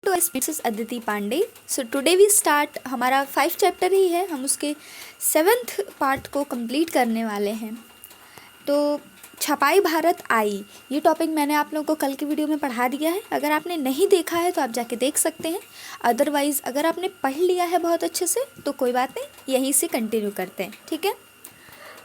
To this Aditi Pandey. So today we start, हमारा 5 chapter ही है, हम उसके 7th पार्ट को कंप्लीट करने वाले हैं। तो छपाई भारत आई, ये टॉपिक मैंने आप लोगों को कल की वीडियो में पढ़ा दिया है। अगर आपने नहीं देखा है तो आप जाके देख सकते हैं, अदरवाइज़ अगर आपने पढ़ लिया है बहुत अच्छे से तो कोई बात नहीं, यहीं से कंटिन्यू करते हैं, ठीक है।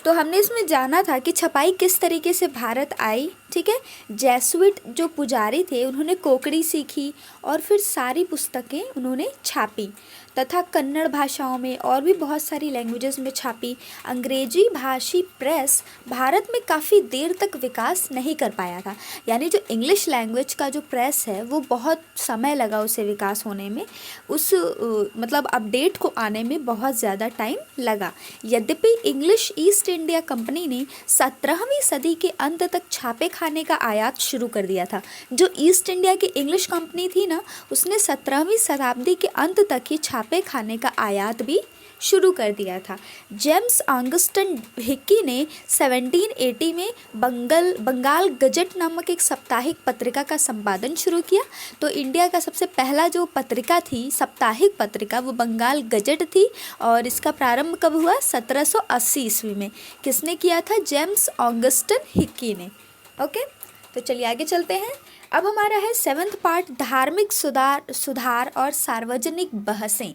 तो हमने इसमें जाना था कि छपाई किस तरीके से भारत आई, ठीक है। जेसुइट जो पुजारी थे उन्होंने कोंकणी सीखी और फिर सारी पुस्तकें उन्होंने छापी तथा कन्नड़ भाषाओं में और भी बहुत सारी लैंग्वेजेस में छापी। अंग्रेजी भाषी प्रेस भारत में काफ़ी देर तक विकास नहीं कर पाया था, यानी जो इंग्लिश लैंग्वेज का जो प्रेस है वो बहुत समय लगा उसे विकास होने में, उस मतलब अपडेट को आने में बहुत ज़्यादा टाइम लगा। यद्यपि इंग्लिश ईस्ट इंडिया कंपनी ने 17वीं सदी के अंत तक छापे खाने का आयात शुरू कर दिया था। जो ईस्ट इंडिया की इंग्लिश कंपनी थी ना, उसने 17वीं शताब्दी के अंत तक ही छापे खाने का आयात भी शुरू कर दिया था। जेम्स ऑगस्टन हिक्की ने 1780 में बंगाल गजट नामक एक साप्ताहिक पत्रिका का संपादन शुरू किया। तो इंडिया का सबसे पहला जो पत्रिका थी, साप्ताहिक पत्रिका, वो बंगाल गजट थी और इसका प्रारंभ कब हुआ? 1780 ईस्वी में। किसने किया था? जेम्स ऑगस्टन हिक्की ने। ओके, तो चलिए आगे चलते हैं। अब हमारा है 7th पार्ट, धार्मिक सुधार और सार्वजनिक बहसें।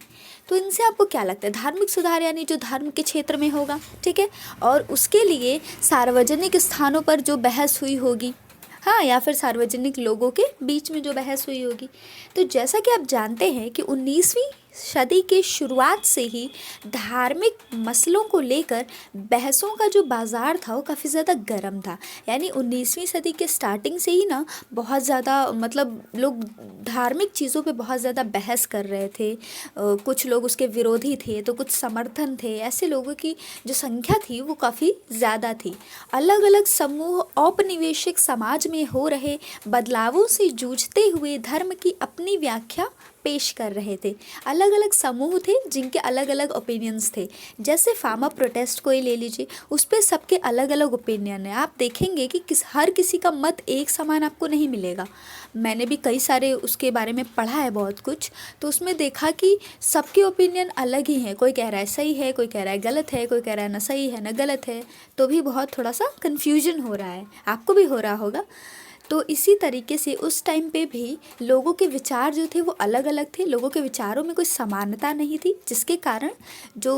तो इनसे आपको क्या लगता है? धार्मिक सुधार यानी जो धर्म के क्षेत्र में होगा, ठीक है, और उसके लिए सार्वजनिक स्थानों पर जो बहस हुई होगी, हाँ, या फिर सार्वजनिक लोगों के बीच में जो बहस हुई होगी। तो जैसा कि आप जानते हैं कि 19वीं सदी के शुरुआत से ही धार्मिक मसलों को लेकर बहसों का जो बाज़ार था वो काफ़ी ज़्यादा गर्म था। यानी 19वीं सदी के स्टार्टिंग से ही ना बहुत ज़्यादा मतलब लोग धार्मिक चीज़ों पे बहुत ज़्यादा बहस कर रहे थे। कुछ लोग उसके विरोधी थे तो कुछ समर्थन थे। ऐसे लोगों की जो संख्या थी वो काफ़ी ज़्यादा थी। अलग अलग समूह औपनिवेशिक समाज में हो रहे बदलावों से जूझते हुए धर्म की अपनी व्याख्या पेश कर रहे थे। अलग अलग समूह थे जिनके अलग अलग ओपिनियंस थे। जैसे फार्मर प्रोटेस्ट को ही ले लीजिए, उस पर सबके अलग अलग ओपिनियन है। आप देखेंगे कि हर किसी का मत एक समान आपको नहीं मिलेगा। मैंने भी कई सारे उसके बारे में पढ़ा है बहुत कुछ, तो उसमें देखा कि सबके ओपिनियन अलग ही हैं। कोई कह रहा है सही है, कोई कह रहा है गलत है, कोई कह रहा है ना सही है ना गलत है। तो भी बहुत थोड़ा सा कन्फ्यूजन हो रहा है, आपको भी हो रहा होगा। तो इसी तरीके से उस टाइम पे भी लोगों के विचार जो थे वो अलग अलग थे। लोगों के विचारों में कोई समानता नहीं थी, जिसके कारण जो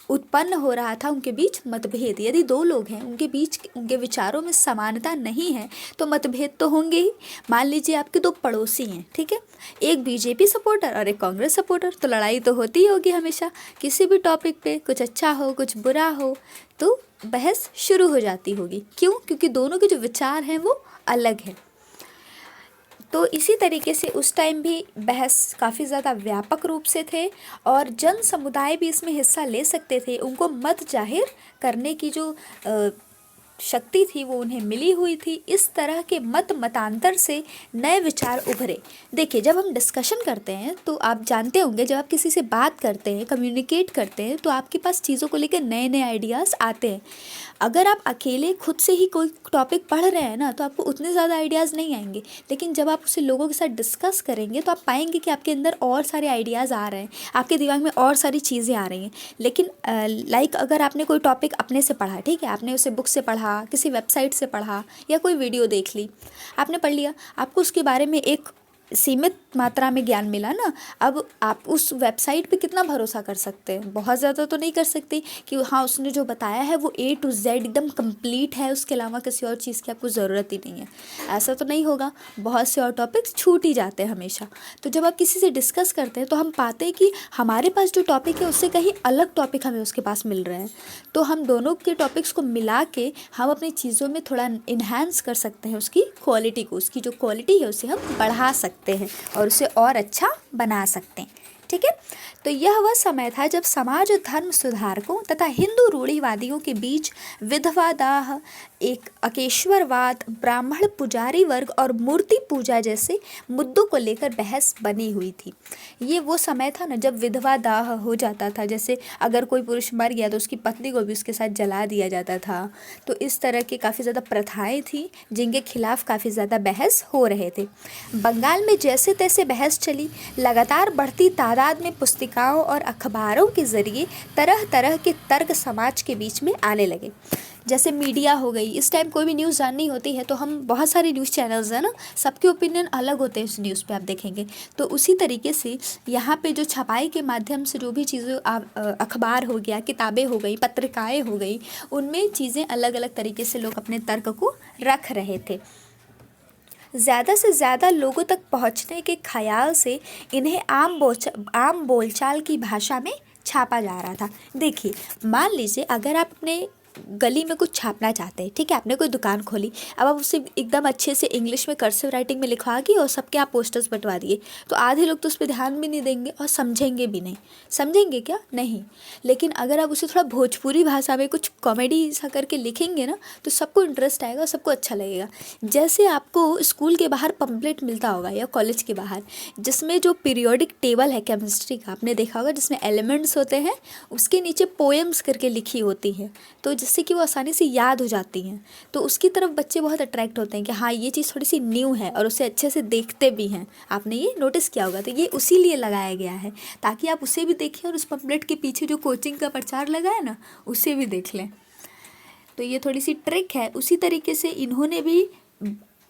उत्पन्न हो रहा था उनके बीच मतभेद। यदि दो लोग हैं, उनके बीच उनके विचारों में समानता नहीं है तो मतभेद तो होंगे ही। मान लीजिए आपके दो पड़ोसी हैं, ठीक है, एक बीजेपी सपोर्टर और एक कांग्रेस सपोर्टर, तो लड़ाई तो होती ही होगी हमेशा किसी भी टॉपिक पे। कुछ अच्छा हो कुछ बुरा हो तो बहस शुरू हो जाती होगी। क्यों? क्योंकि दोनों के जो विचार हैं वो अलग है। तो इसी तरीके से उस टाइम भी बहस काफ़ी ज़्यादा व्यापक रूप से थे और जन समुदाय भी इसमें हिस्सा ले सकते थे। उनको मत जाहिर करने की जो शक्ति थी वो उन्हें मिली हुई थी। इस तरह के मतांतर से नए विचार उभरे। देखिए, जब हम डिस्कशन करते हैं तो आप जानते होंगे, जब आप किसी से बात करते हैं, कम्युनिकेट करते हैं, तो आपके पास चीज़ों को लेकर नए नए आइडियाज़ आते हैं। अगर आप अकेले खुद से ही कोई टॉपिक पढ़ रहे हैं ना, तो आपको उतने ज़्यादा आइडियाज़ नहीं आएंगे। लेकिन जब आप उसे लोगों के साथ डिस्कस करेंगे तो आप पाएंगे कि आपके अंदर और सारे आइडियाज़ आ रहे हैं, आपके दिमाग में और सारी चीज़ें आ रही हैं। लेकिन लाइक अगर आपने कोई टॉपिक अपने से पढ़ा, ठीक है, आपने उसे बुक से पढ़ा, किसी वेबसाइट से पढ़ा या कोई वीडियो देख ली, आपने पढ़ लिया, आपको उसके बारे में एक सीमित मात्रा में ज्ञान मिला ना। अब आप उस वेबसाइट पे कितना भरोसा कर सकते हैं? बहुत ज़्यादा तो नहीं कर सकते कि हाँ उसने जो बताया है वो A to Z एकदम कंप्लीट है, उसके अलावा किसी और चीज़ की आपको ज़रूरत ही नहीं है। ऐसा तो नहीं होगा, बहुत से और टॉपिक्स छूट ही जाते हैं हमेशा। तो जब आप किसी से डिस्कस करते हैं तो हम पाते हैं कि हमारे पास जो टॉपिक है उससे कहीं अलग टॉपिक हमें उसके पास मिल रहे हैं। तो हम दोनों के टॉपिक्स को मिला के हम अपनी चीज़ों में थोड़ा इन्हांस कर सकते हैं, उसकी क्वालिटी को, उसकी जो क्वालिटी है उसे हम बढ़ा सकते हैं और उसे और अच्छा बना सकते हैं, ठीक है। तो यह वह समय था जब समाज और धर्म सुधारकों तथा हिंदू रूढ़िवादियों के बीच विधवा दाह, एक अकेश्वरवाद, ब्राह्मण पुजारी वर्ग और मूर्ति पूजा जैसे मुद्दों को लेकर बहस बनी हुई थी। ये वो समय था ना जब विधवा दाह हो जाता था, जैसे अगर कोई पुरुष मर गया तो उसकी पत्नी को भी उसके साथ जला दिया जाता था। तो इस तरह की काफ़ी ज़्यादा प्रथाएं थी जिनके खिलाफ काफ़ी ज़्यादा बहस हो रहे थे। बंगाल में जैसे तैसे बहस चली। लगातार बढ़ती तादाद में पुस्तिकाओं और अखबारों के ज़रिए तरह तरह के तर्क समाज के बीच में आने लगे। जैसे मीडिया हो गई, इस टाइम कोई भी न्यूज़ जाननी होती है तो हम बहुत सारे न्यूज़ चैनल्स हैं ना, सबके ओपिनियन अलग होते हैं उस न्यूज़ पे, आप देखेंगे। तो उसी तरीके से यहाँ पे जो छपाई के माध्यम से जो भी चीज़ें अखबार हो गया, किताबें हो गई, पत्रिकाएं हो गई, उनमें चीज़ें अलग अलग तरीके से लोग अपने तर्क को रख रहे थे। ज़्यादा से ज़्यादा लोगों तक पहुँचने के ख़याल से इन्हें आम बोलचाल की भाषा में छापा जा रहा था। देखिए, मान लीजिए अगर आप अपने गली में कुछ छापना चाहते हैं, ठीक है, आपने कोई दुकान खोली, अब आप उसे एकदम अच्छे से इंग्लिश में कर्सिव राइटिंग में लिखवा के और सबके आप पोस्टर्स बंटवा दिए, तो आधे लोग तो उस पर ध्यान भी नहीं देंगे और समझेंगे भी नहीं। समझेंगे क्या? नहीं। लेकिन अगर आप उसे थोड़ा भोजपुरी भाषा में कुछ कॉमेडी सा करके लिखेंगे ना, तो सबको इंटरेस्ट आएगा और सबको अच्छा लगेगा। जैसे आपको स्कूल के बाहर पम्पलेट मिलता होगा या कॉलेज के बाहर, जिसमें जो पीरियोडिक टेबल है केमिस्ट्री का, आपने देखा होगा, जिसमें एलिमेंट्स होते हैं, उसके नीचे पोएम्स करके लिखी होती हैं, तो जिससे कि वो आसानी से याद हो जाती हैं। तो उसकी तरफ बच्चे बहुत अट्रैक्ट होते हैं कि हाँ, ये चीज़ थोड़ी सी न्यू है, और उसे अच्छे से देखते भी हैं। आपने ये नोटिस किया होगा। तो ये उसी लिए लगाया गया है ताकि आप उसे भी देखें और उस पम्पलेट के पीछे जो कोचिंग का प्रचार लगा है ना, उसे भी देख लें। तो ये थोड़ी सी ट्रिक है। उसी तरीके से इन्होंने भी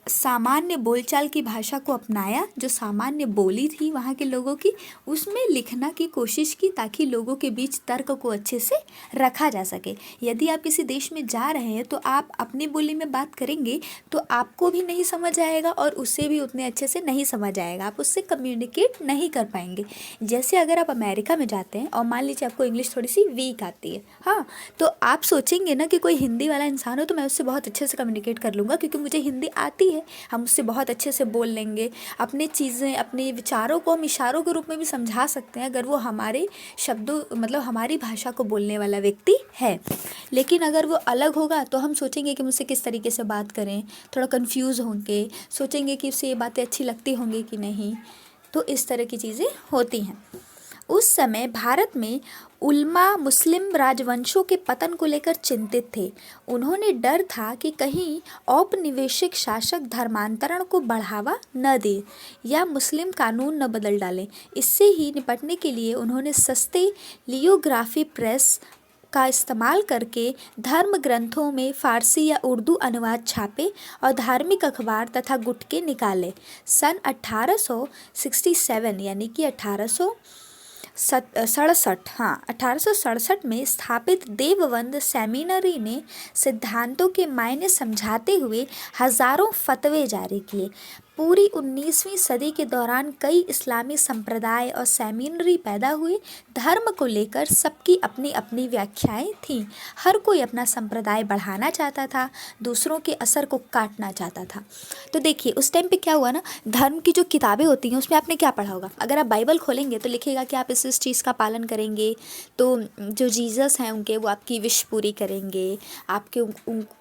सामान्य बोलचाल की भाषा को अपनाया, जो सामान्य बोली थी वहाँ के लोगों की, उसमें लिखना की कोशिश की ताकि लोगों के बीच तर्क को अच्छे से रखा जा सके। यदि आप किसी देश में जा रहे हैं तो आप अपनी बोली में बात करेंगे तो आपको भी नहीं समझ आएगा और उसे भी उतने अच्छे से नहीं समझ आएगा, आप उससे कम्युनिकेट नहीं कर पाएंगे। जैसे अगर आप अमेरिका में जाते हैं और मान लीजिए आपको इंग्लिश थोड़ी सी वीक आती है, हाँ, तो आप सोचेंगे ना कि कोई हिंदी वाला इंसान हो तो मैं उससे बहुत अच्छे से कम्युनिकेट कर लूँगा क्योंकि मुझे हिंदी आती है, हम उससे बहुत अच्छे से बोल लेंगे। अपनी चीज़ें, अपने विचारों को हम इशारों के रूप में भी समझा सकते हैं अगर वो हमारे शब्दों, मतलब हमारी भाषा को बोलने वाला व्यक्ति है। लेकिन अगर वो अलग होगा तो हम सोचेंगे कि मुझसे किस तरीके से बात करें, थोड़ा कंफ्यूज होंगे, सोचेंगे कि उससे ये बातें अच्छी लगती होंगी कि नहीं। तो इस तरह की चीज़ें होती हैं। उस समय भारत में उल्मा मुस्लिम राजवंशों के पतन को लेकर चिंतित थे। उन्होंने डर था कि कहीं औपनिवेशिक शासक धर्मांतरण को बढ़ावा न दे या मुस्लिम कानून न बदल डालें। इससे ही निपटने के लिए उन्होंने सस्ते लियोग्राफी प्रेस का इस्तेमाल करके धर्म ग्रंथों में फ़ारसी या उर्दू अनुवाद छापे और धार्मिक अखबार तथा गुटके निकाले। सन 1867 यानी कि 1867 में स्थापित देवबंद सेमिनरी ने सिद्धांतों के मायने समझाते हुए हजारों फतवे जारी किए। पूरी 19वीं सदी के दौरान कई इस्लामी संप्रदाय और सेमिनरी पैदा हुए। धर्म को लेकर सबकी अपनी अपनी व्याख्याएं थीं। हर कोई अपना संप्रदाय बढ़ाना चाहता था, दूसरों के असर को काटना चाहता था। तो देखिए उस टाइम पे क्या हुआ ना, धर्म की जो किताबें होती हैं उसमें आपने क्या पढ़ा होगा। अगर आप बाइबल खोलेंगे तो लिखेगा कि आप इस चीज़ का पालन करेंगे तो जो जीसस हैं उनके, वो आपकी विश पूरी करेंगे, आपके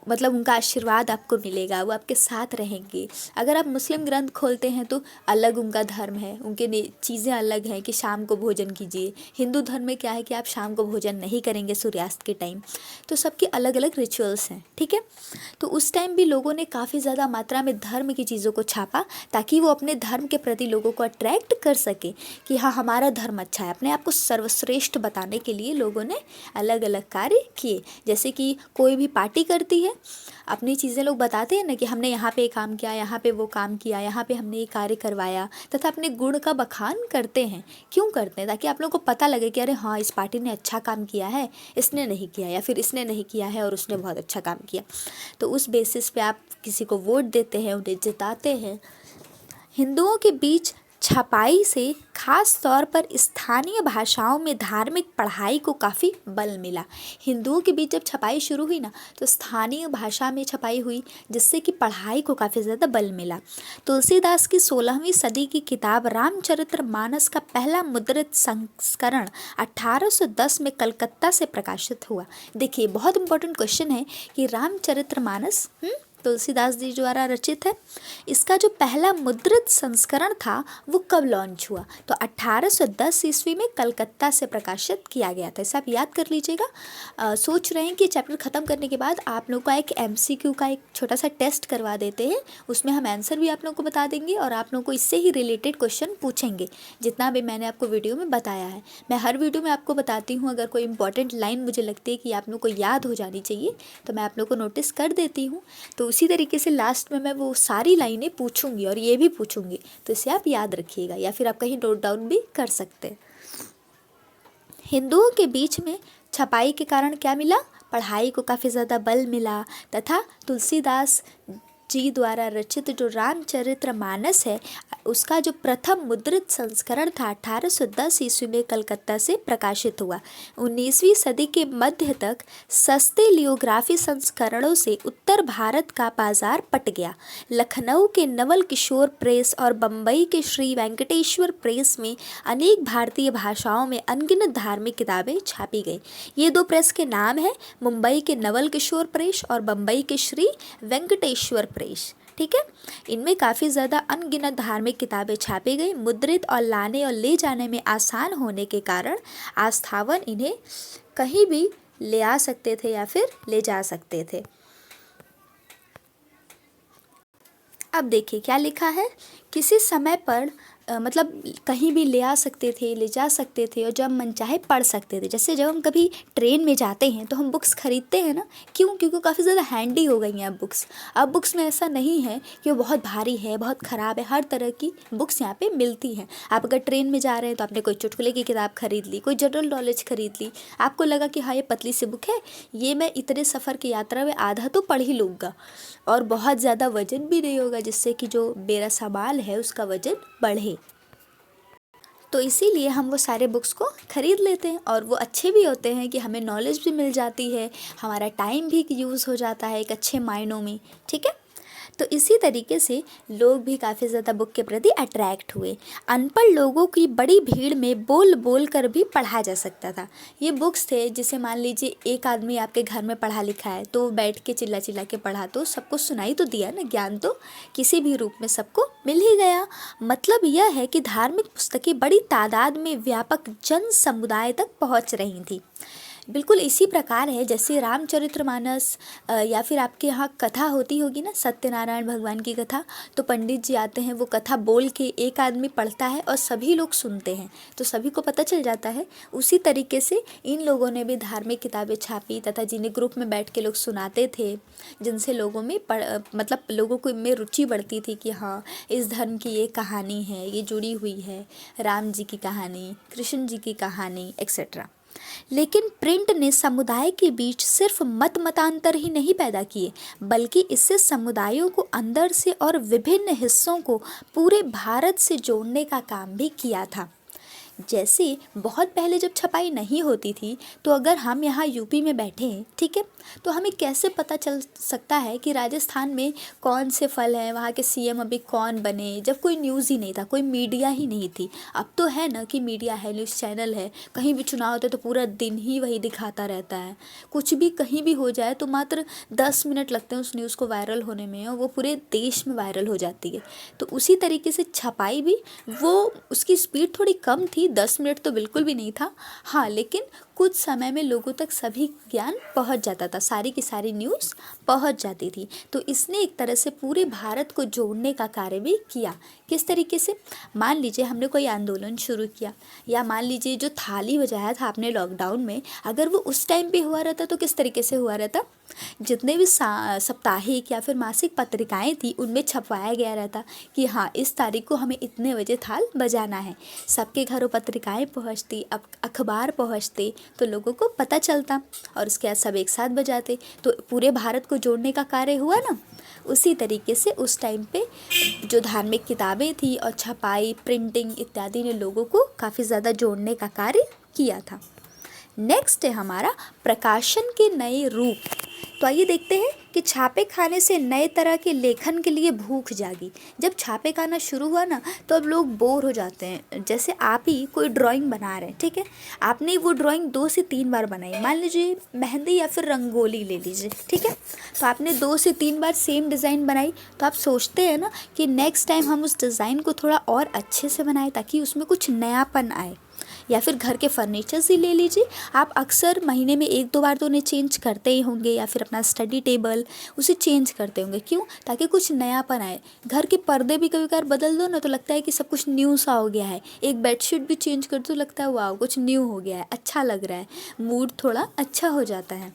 मतलब उनका आशीर्वाद आपको मिलेगा, वो आपके साथ रहेंगे। अगर आप मुस्लिम ग्रंथ खोलते हैं तो अलग उनका धर्म है, उनके चीज़ें अलग हैं कि शाम को भोजन कीजिए। हिंदू धर्म में क्या है कि आप शाम को भोजन नहीं करेंगे सूर्यास्त के टाइम। तो सबके अलग अलग रिचुअल्स हैं, ठीक है। तो उस टाइम भी लोगों ने काफ़ी ज़्यादा मात्रा में धर्म की चीज़ों को छापा ताकि वो अपने धर्म के प्रति लोगों को अट्रैक्ट कर सके कि हाँ, हमारा धर्म अच्छा है। अपने आप को सर्वश्रेष्ठ बताने के लिए लोगों ने अलग अलग कार्य किए। जैसे कि कोई भी पार्टी करती है, अपनी चीज़ें लोग बताते हैं ना कि हमने यहाँ पे काम किया, यहाँ पे वो काम किया, यहाँ पे हमने ये कार्य करवाया, तथा अपने गुण का बखान करते हैं। क्यों करते हैं? ताकि आप लोगों को पता लगे कि अरे हाँ, इस पार्टी ने अच्छा काम किया है, इसने नहीं किया, या फिर इसने नहीं किया है और उसने बहुत अच्छा काम किया। तो उस बेसिस पे आप किसी को वोट देते हैं, उन्हें जिताते हैं। हिंदुओं के बीच छपाई से खास तौर पर स्थानीय भाषाओं में धार्मिक पढ़ाई को काफ़ी बल मिला। हिंदुओं के बीच जब छपाई शुरू हुई ना, तो स्थानीय भाषा में छपाई हुई, जिससे कि पढ़ाई को काफ़ी ज़्यादा बल मिला। तुलसीदास की 16वीं सदी की किताब रामचरितमानस का पहला मुद्रित संस्करण 1810 में कलकत्ता से प्रकाशित हुआ। देखिए, बहुत इंपॉर्टेंट क्वेश्चन है कि रामचरितमानस तुलसीदास जी द्वारा रचित है, इसका जो पहला मुद्रित संस्करण था वो कब लॉन्च हुआ? तो 1810 ईस्वी में कलकत्ता से प्रकाशित किया गया था। इसे आप याद कर लीजिएगा। सोच रहे हैं कि चैप्टर ख़त्म करने के बाद आप लोगों का एक MCQ का एक छोटा सा टेस्ट करवा देते हैं, उसमें हम आंसर भी आप लोगों को बता देंगे और आप लोगों को इससे ही रिलेटेड क्वेश्चन पूछेंगे, जितना भी मैंने आपको वीडियो में बताया है। मैं हर वीडियो में आपको बताती हूँ, अगर कोई इंपॉर्टेंट लाइन मुझे लगती है कि आप लोगों को याद हो जानी चाहिए तो मैं आप लोगों को नोटिस कर देती हूँ। तो उसी तरीके से लास्ट में मैं वो सारी लाइनें पूछूंगी और ये भी पूछूंगी, तो इसे आप याद रखिएगा या फिर आप कहीं नोट डाउन भी कर सकते हैं। हिंदुओं के बीच में छपाई के कारण क्या मिला? पढ़ाई को काफ़ी ज़्यादा बल मिला तथा तुलसीदास जी द्वारा रचित जो रामचरितमानस है, उसका जो प्रथम मुद्रित संस्करण था 1810 ईस्वी में कलकत्ता से प्रकाशित हुआ। 19वीं सदी के मध्य तक सस्ते लियोग्राफी संस्करणों से उत्तर भारत का बाजार पट गया। लखनऊ के नवल किशोर प्रेस और बम्बई के श्री वेंकटेश्वर प्रेस में अनेक भारतीय भाषाओं में अनगिनत धार्मिक किताबें छापी गई। ये दो प्रेस के नाम हैं, मुंबई के नवल किशोर प्रेस और बम्बई के श्री वेंकटेश्वर प्रेस। ठीक है, इनमें काफ़ी ज़्यादा अनगिनत धार्मिक किताबें छापी गई। मुद्रित और लाने और ले जाने में आसान होने के कारण आस्थावन इन्हें कहीं भी ले आ सकते थे या फिर ले जा सकते थे। अब देखिए क्या लिखा है, किसी समय पर मतलब कहीं भी ले आ सकते थे, ले जा सकते थे और जब मन चाहे पढ़ सकते थे। जैसे जब हम कभी ट्रेन में जाते हैं तो हम बुक्स खरीदते हैं ना, क्यों? क्योंकि काफ़ी ज़्यादा हैंडी हो गई हैं अब बुक्स। अब बुक्स में ऐसा नहीं है कि वो बहुत भारी है, बहुत ख़राब है, हर तरह की बुक्स यहाँ पे मिलती हैं। आप अगर ट्रेन में जा रहे हैं तो आपने कोई चुटकुले की किताब खरीद ली, कोई जनरल नॉलेज खरीद ली, आपको लगा कि हाँ ये पतली सी बुक है, ये मैं इतने सफ़र की यात्रा में आधा तो पढ़ ही लूँगा और बहुत ज़्यादा वजन भी नहीं होगा, जिससे कि जो मेरा सामान है उसका वजन बढ़े। तो इसीलिए हम वो सारे बुक्स को ख़रीद लेते हैं और वो अच्छे भी होते हैं कि हमें नॉलेज भी मिल जाती है, हमारा टाइम भी यूज़ हो जाता है एक अच्छे मायनों में। ठीक है, तो इसी तरीके से लोग भी काफ़ी ज़्यादा बुक के प्रति अट्रैक्ट हुए। अनपढ़ लोगों की बड़ी भीड़ में बोल बोल कर भी पढ़ा जा सकता था। ये बुक्स थे जिसे मान लीजिए एक आदमी आपके घर में पढ़ा लिखा है तो बैठ के चिल्ला चिल्ला के पढ़ा तो सबको सुनाई तो दिया ना, ज्ञान तो किसी भी रूप में सबको मिल ही गया। मतलब यह है कि धार्मिक पुस्तकें बड़ी तादाद में व्यापक जन समुदाय तक पहुँच रही थी। बिल्कुल इसी प्रकार है जैसे रामचरितमानस या फिर आपके यहाँ कथा होती होगी ना, सत्यनारायण भगवान की कथा, तो पंडित जी आते हैं, वो कथा बोल के एक आदमी पढ़ता है और सभी लोग सुनते हैं तो सभी को पता चल जाता है। उसी तरीके से इन लोगों ने भी धार्मिक किताबें छापी तथा जिन्हें ग्रुप में बैठ के लोग सुनाते थे, जिनसे लोगों में मतलब लोगों को में रुचि बढ़ती थी कि हाँ इस धर्म की ये कहानी है, ये जुड़ी हुई है, राम जी की कहानी, कृष्ण जी की कहानी एक्सेट्रा। लेकिन प्रिंट ने समुदाय के बीच सिर्फ मतांतर ही नहीं पैदा किए, बल्कि इससे समुदायों को अंदर से और विभिन्न हिस्सों को पूरे भारत से जोड़ने का काम भी किया था। जैसे बहुत पहले जब छपाई नहीं होती थी तो अगर हम यहाँ यूपी में बैठे हैं, ठीक है, तो हमें कैसे पता चल सकता है कि राजस्थान में कौन से फल हैं, वहाँ के CM अभी कौन बने, जब कोई न्यूज़ ही नहीं था, कोई मीडिया ही नहीं थी। अब तो है ना कि मीडिया है, न्यूज़ चैनल है, कहीं भी चुनाव होता है तो पूरा दिन ही वही दिखाता रहता है। कुछ भी कहीं भी हो जाए तो मात्र 10 मिनट लगते हैं उस न्यूज़ को वायरल होने में और वो पूरे देश में वायरल हो जाती है। तो उसी तरीके से छपाई भी, वो उसकी स्पीड थोड़ी कम थी, 10 मिनट तो बिल्कुल भी नहीं था, हाँ, लेकिन कुछ समय में लोगों तक सभी ज्ञान पहुंच जाता था, सारी की सारी न्यूज़ पहुंच जाती थी। तो इसने एक तरह से पूरे भारत को जोड़ने का कार्य भी किया। किस तरीके से? मान लीजिए हमने कोई आंदोलन शुरू किया, या मान लीजिए जो थाली बजाया था आपने लॉकडाउन में, अगर वो उस टाइम पे हुआ रहता तो किस तरीके से हुआ रहता? जितने भी साप्ताहिक या फिर मासिक पत्रिकाएं थी उनमें छपवाया गया रहता कि हाँ इस तारीख को हमें इतने बजे थाल बजाना है। सबके घरों पत्रिकाएं पहुंचती, अब अखबार पहुंचते तो लोगों को पता चलता और उसके बाद सब एक साथ बजाते, तो पूरे भारत को जोड़ने का कार्य हुआ ना। उसी तरीके से उस टाइम पे जो धार्मिक किताबें थी और छपाई, प्रिंटिंग इत्यादि ने लोगों को काफ़ी ज़्यादा जोड़ने का कार्य किया था। नेक्स्ट है हमारा प्रकाशन के नए रूप। तो आइए देखते हैं कि छापे खाने से नए तरह के लेखन के लिए भूख जागी। जब छापे खाना शुरू हुआ ना, तो अब लोग बोर हो जाते हैं। जैसे आप ही कोई ड्राइंग बना रहे हैं, ठीक है, आपने वो ड्राइंग 2 से 3 बार बनाई, मान लीजिए मेहंदी या फिर रंगोली ले लीजिए, ठीक है, तो आपने 2 से 3 बार सेम डिज़ाइन बनाई, तो आप सोचते हैं ना कि नेक्स्ट टाइम हम उस डिज़ाइन को थोड़ा और अच्छे से बनाएं ताकि उसमें कुछ नयापन आए। या फिर घर के फर्नीचर्स ही ले लीजिए, आप अक्सर महीने में 1-2 बार तो उन्हें चेंज करते ही होंगे, या फिर अपना स्टडी टेबल उसे चेंज करते होंगे। क्यों? ताकि कुछ नयापन आए। घर के पर्दे भी कभी कभार बदल दो ना, तो लगता है कि सब कुछ न्यू सा हो गया है। एक बेडशीट भी चेंज कर दो, लगता है वाह कुछ न्यू हो गया है, अच्छा लग रहा है, मूड थोड़ा अच्छा हो जाता है।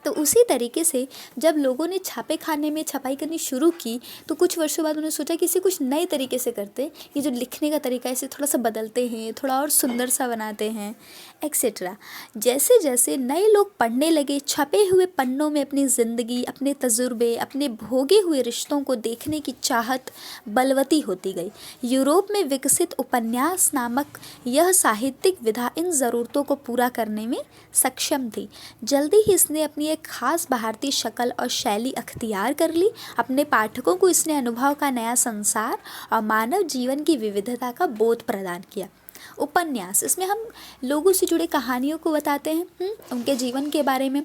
तो उसी तरीके से जब लोगों ने छापे खाने में छपाई करनी शुरू की, तो कुछ वर्षों बाद उन्होंने सोचा कि इसे कुछ नए तरीके से करते हैं। ये जो लिखने का तरीका है इसे थोड़ा सा बदलते हैं, थोड़ा और सुंदर सा बनाते हैं, एक्सेट्रा। जैसे जैसे नए लोग पढ़ने लगे, छपे हुए पन्नों में अपनी ज़िंदगी, अपने तजुर्बे, अपने भोगे हुए रिश्तों को देखने की चाहत बलवती होती गई। यूरोप में विकसित उपन्यास नामक यह साहित्यिक विधा इन ज़रूरतों को पूरा करने में सक्षम थी। जल्दी ही इसने अपनी एक खास भारतीय शक्ल और शैली अख्तियार कर ली। अपने पाठकों को इसने अनुभव का नया संसार और मानव जीवन की विविधता का बोध प्रदान किया। उपन्यास, इसमें हम लोगों से जुड़े कहानियों को बताते हैं, उनके जीवन के बारे में।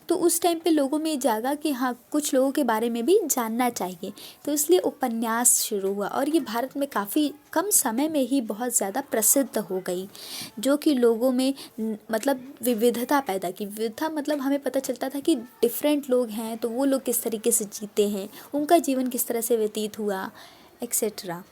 तो उस टाइम पे लोगों में जागा कि हाँ कुछ लोगों के बारे में भी जानना चाहिए, तो इसलिए उपन्यास शुरू हुआ और ये भारत में काफ़ी कम समय में ही बहुत ज़्यादा प्रसिद्ध हो गई, जो कि लोगों में मतलब विविधता पैदा की। विविधता मतलब हमें पता चलता था कि डिफरेंट लोग हैं, तो वो लोग किस तरीके से जीते हैं, उनका जीवन किस तरह से व्यतीत हुआ, एक्सेट्रा।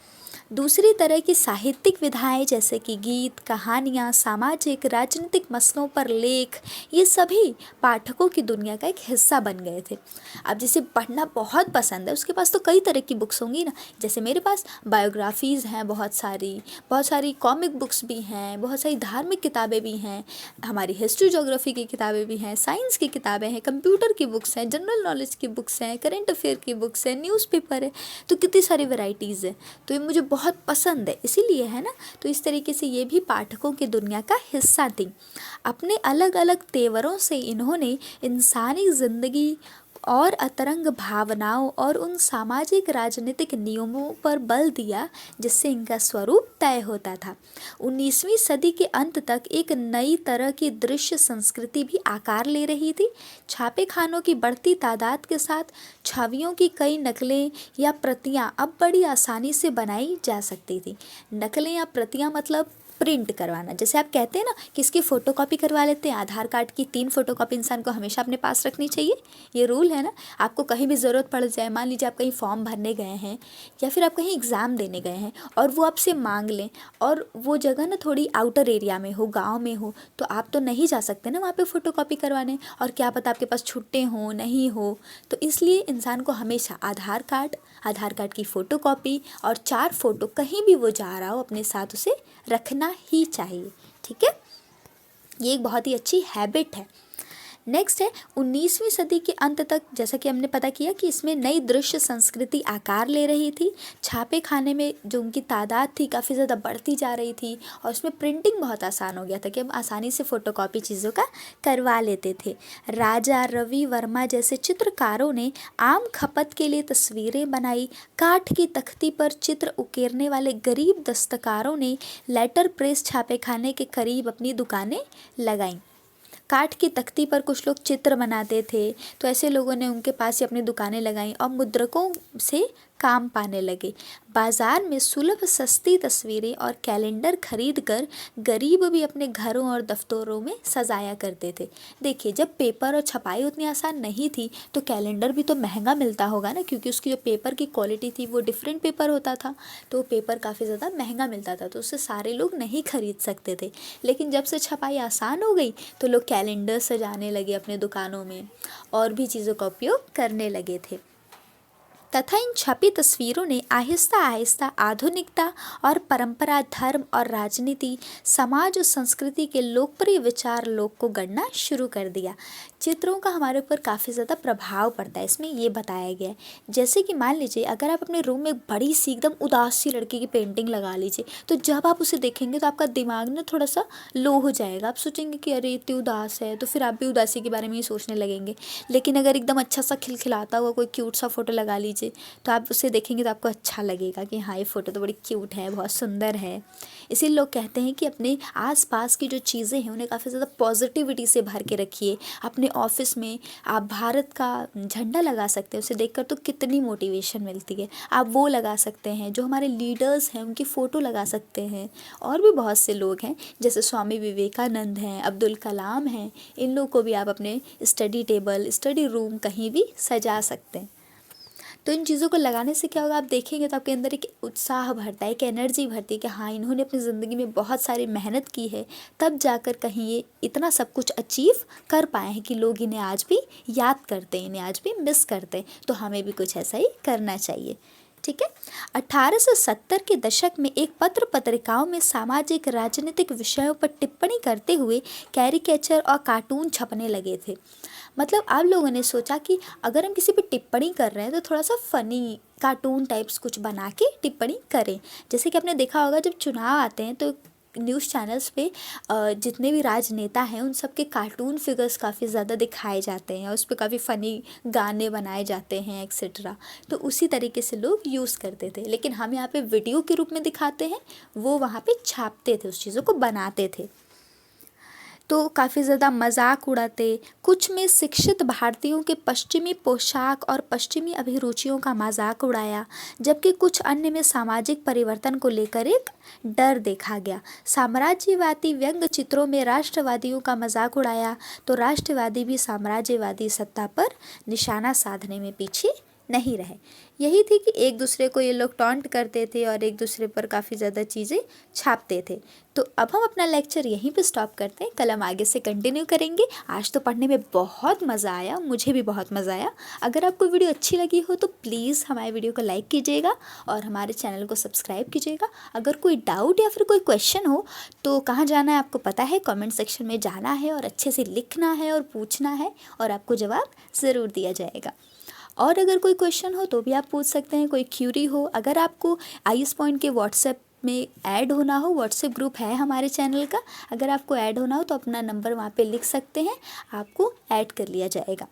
दूसरी तरह की साहित्यिक विधाएं जैसे कि गीत, कहानियाँ, सामाजिक, राजनीतिक मसलों पर लेख, ये सभी पाठकों की दुनिया का एक हिस्सा बन गए थे। अब जिसे पढ़ना बहुत पसंद है उसके पास तो कई तरह की बुक्स होंगी ना। जैसे मेरे पास बायोग्राफीज़ हैं बहुत सारी कॉमिक बुक्स भी हैं, बहुत सारी धार्मिक किताबें भी हैं, हमारी हिस्ट्री जोग्राफी की किताबें भी हैं, साइंस की किताबें हैं, कंप्यूटर की बुक्स हैं, जनरल नॉलेज की बुक्स हैं, करेंट अफेयर की बुक्स हैं, न्यूज़पेपर है, तो कितनी सारी वैरायटीज़ है। तो ये मुझे बहुत पसंद है, इसीलिए है ना। तो इस तरीके से ये भी पाठकों की दुनिया का हिस्सा थी। अपने अलग अलग तेवरों से इन्होंने इंसानी ज़िंदगी और अतरंग भावनाओं और उन सामाजिक राजनीतिक नियमों पर बल दिया जिससे इनका स्वरूप तय होता था। 19वीं सदी के अंत तक एक नई तरह की दृश्य संस्कृति भी आकार ले रही थी। छापे खानों की बढ़ती तादाद के साथ छवियों की कई नकलें या प्रतियां अब बड़ी आसानी से बनाई जा सकती थी। नकलें या प्रतियां मतलब प्रिंट करवाना। जैसे आप कहते हैं ना कि इसकी फ़ोटोकॉपी करवा लेते हैं, आधार कार्ड की 3 फ़ोटोकॉपी इंसान को हमेशा अपने पास रखनी चाहिए, ये रूल है ना। आपको कहीं भी ज़रूरत पड़ जाए, मान लीजिए आप कहीं फॉर्म भरने गए हैं या फिर आप कहीं एग्ज़ाम देने गए हैं और वो आपसे मांग लें, और वो जगह ना थोड़ी आउटर एरिया में हो, गाँव में हो, तो आप तो नहीं जा सकते ना वहाँ पर फ़ोटोकॉपी करवाने, और क्या पता आपके पास छुट्टे हों नहीं हो। तो इसलिए इंसान को हमेशा आधार कार्ड की फ़ोटोकॉपी और 4 फ़ोटो कहीं भी वो जा रहा हो अपने साथ उसे रखना ही चाहिए, ठीक है। ये एक बहुत ही अच्छी हैबिट है। नेक्स्ट है 19वीं सदी के अंत तक, जैसा कि हमने पता किया कि इसमें नई दृश्य संस्कृति आकार ले रही थी। छापे खाने में जो उनकी तादाद थी काफ़ी ज़्यादा बढ़ती जा रही थी और उसमें प्रिंटिंग बहुत आसान हो गया था कि हम आसानी से फ़ोटोकॉपी चीज़ों का करवा लेते थे। राजा रवि वर्मा जैसे चित्रकारों ने आम खपत के लिए तस्वीरें बनाई। काठ की तख्ती पर चित्र उकेरने वाले गरीब दस्तकारों ने लेटर प्रेस छापे खाने के करीब अपनी दुकानें लगाईं। काठ की तख्ती पर कुछ लोग चित्र बनाते थे, तो ऐसे लोगों ने उनके पास ही अपनी दुकानें लगाईं और मुद्रकों से काम पाने लगे। बाज़ार में सुलभ सस्ती तस्वीरें और कैलेंडर खरीदकर गरीब भी अपने घरों और दफ्तरों में सजाया करते थे। देखिए, जब पेपर और छपाई उतनी आसान नहीं थी तो कैलेंडर भी तो महंगा मिलता होगा ना, क्योंकि उसकी जो पेपर की क्वालिटी थी वो डिफरेंट पेपर होता था, तो पेपर काफ़ी ज़्यादा महंगा मिलता था, तो उससे सारे लोग नहीं खरीद सकते थे। लेकिन जब से छपाई आसान हो गई तो लोग कैलेंडर सजाने लगे अपने दुकानों में और भी चीज़ों का उपयोग करने लगे थे। तथा इन छपी तस्वीरों ने आहिस्ता आहिस्ता आधुनिकता और परंपरा, धर्म और राजनीति, समाज और संस्कृति के लोकप्रिय विचार लोक को गढ़ना शुरू कर दिया। चित्रों का हमारे ऊपर काफ़ी ज़्यादा प्रभाव पड़ता है, इसमें ये बताया गया है। जैसे कि मान लीजिए अगर आप अपने रूम में एक बड़ी सी एकदम उदास सी लड़की की पेंटिंग लगा लीजिए, तो जब आप उसे देखेंगे तो आपका दिमाग ना थोड़ा सा लो हो जाएगा। आप सोचेंगे कि अरे इतनी उदास है, तो फिर आप भी उदासी के बारे में ही सोचने लगेंगे। लेकिन अगर एकदम अच्छा सा खिलखिलाता हुआ कोई क्यूट सा फोटो लगा लीजिए, तो आप उसे देखेंगे तो आपको अच्छा लगेगा कि हाँ, ये फ़ोटो तो बड़ी क्यूट है, बहुत सुंदर है। इसीलिए लोग कहते हैं कि अपने आसपास की जो चीज़ें हैं उन्हें काफ़ी ज़्यादा पॉजिटिविटी से भर के रखिए। अपने ऑफिस में आप भारत का झंडा लगा सकते हैं, उसे देखकर तो कितनी मोटिवेशन मिलती है। आप वो लगा सकते हैं, जो हमारे लीडर्स हैं उनकी फ़ोटो लगा सकते हैं। और भी बहुत से लोग हैं, जैसे स्वामी विवेकानंद हैं, अब्दुल कलाम हैं। इन लोग को भी आप अपने स्टडी टेबल, स्टडी रूम कहीं भी सजा सकते हैं। तो इन चीज़ों को लगाने से क्या होगा, आप देखेंगे तो आपके अंदर एक उत्साह भरता है, एक एनर्जी भरती है कि हाँ, इन्होंने अपनी ज़िंदगी में बहुत सारी मेहनत की है, तब जाकर कहीं ये इतना सब कुछ अचीव कर पाए हैं कि लोग इन्हें आज भी याद करते हैं, इन्हें आज भी मिस करते हैं। तो हमें भी कुछ ऐसा ही करना चाहिए। ठीक है। 1870 के दशक में एक पत्र पत्रिकाओं में सामाजिक राजनीतिक विषयों पर टिप्पणी करते हुए कैरिकेचर और कार्टून छपने लगे थे। मतलब आप लोगों ने सोचा कि अगर हम किसी पे टिप्पणी कर रहे हैं तो थोड़ा सा फ़नी कार्टून टाइप्स कुछ बना के टिप्पणी करें। जैसे कि आपने देखा होगा जब चुनाव आते हैं तो न्यूज़ चैनल्स पे जितने भी राजनेता हैं उन सब के कार्टून फिगर्स काफ़ी ज़्यादा दिखाए जाते हैं और उस पर काफ़ी फ़नी गाने बनाए जाते हैं एक्सेट्रा। तो उसी तरीके से लोग यूज़ करते थे, लेकिन हम यहाँ पे वीडियो के रूप में दिखाते हैं, वो वहाँ पे छापते थे, उस चीज़ों को बनाते थे। तो काफ़ी ज़्यादा मजाक उड़ाते। कुछ में शिक्षित भारतीयों के पश्चिमी पोशाक और पश्चिमी अभिरुचियों का मजाक उड़ाया, जबकि कुछ अन्य में सामाजिक परिवर्तन को लेकर एक डर देखा गया। साम्राज्यवादी व्यंग्य चित्रों में राष्ट्रवादियों का मजाक उड़ाया, तो राष्ट्रवादी भी साम्राज्यवादी सत्ता पर निशाना साधने में पीछे नहीं रहे। यही थी कि एक दूसरे को ये लोग टॉन्ट करते थे और एक दूसरे पर काफ़ी ज़्यादा चीज़ें छापते थे। तो अब हम अपना लेक्चर यहीं पे स्टॉप करते हैं, कल हम आगे से कंटिन्यू करेंगे। आज तो पढ़ने में बहुत मज़ा आया, मुझे भी बहुत मज़ा आया। अगर आपको वीडियो अच्छी लगी हो तो प्लीज़ हमारे वीडियो को लाइक कीजिएगा और हमारे चैनल को सब्सक्राइब कीजिएगा। अगर कोई डाउट या फिर कोई क्वेश्चन हो तो कहाँ जाना है आपको पता है, कमेंट सेक्शन में जाना है और अच्छे से लिखना है और पूछना है और आपको जवाब ज़रूर दिया जाएगा। और अगर कोई क्वेश्चन हो तो भी आप पूछ सकते हैं, कोई क्यूरी हो। अगर आपको आईएस पॉइंट के व्हाट्सएप में ऐड होना हो, व्हाट्सएप ग्रुप है हमारे चैनल का, अगर आपको ऐड होना हो तो अपना नंबर वहाँ पे लिख सकते हैं, आपको ऐड कर लिया जाएगा।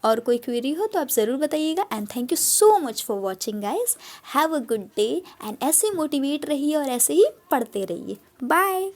और कोई क्वेरी हो तो आप ज़रूर बताइएगा। And thank you so much for watching guys. Have a good day and ऐसे मोटिवेट रहिए और ऐसे ही पढ़ते रहिए। बाय।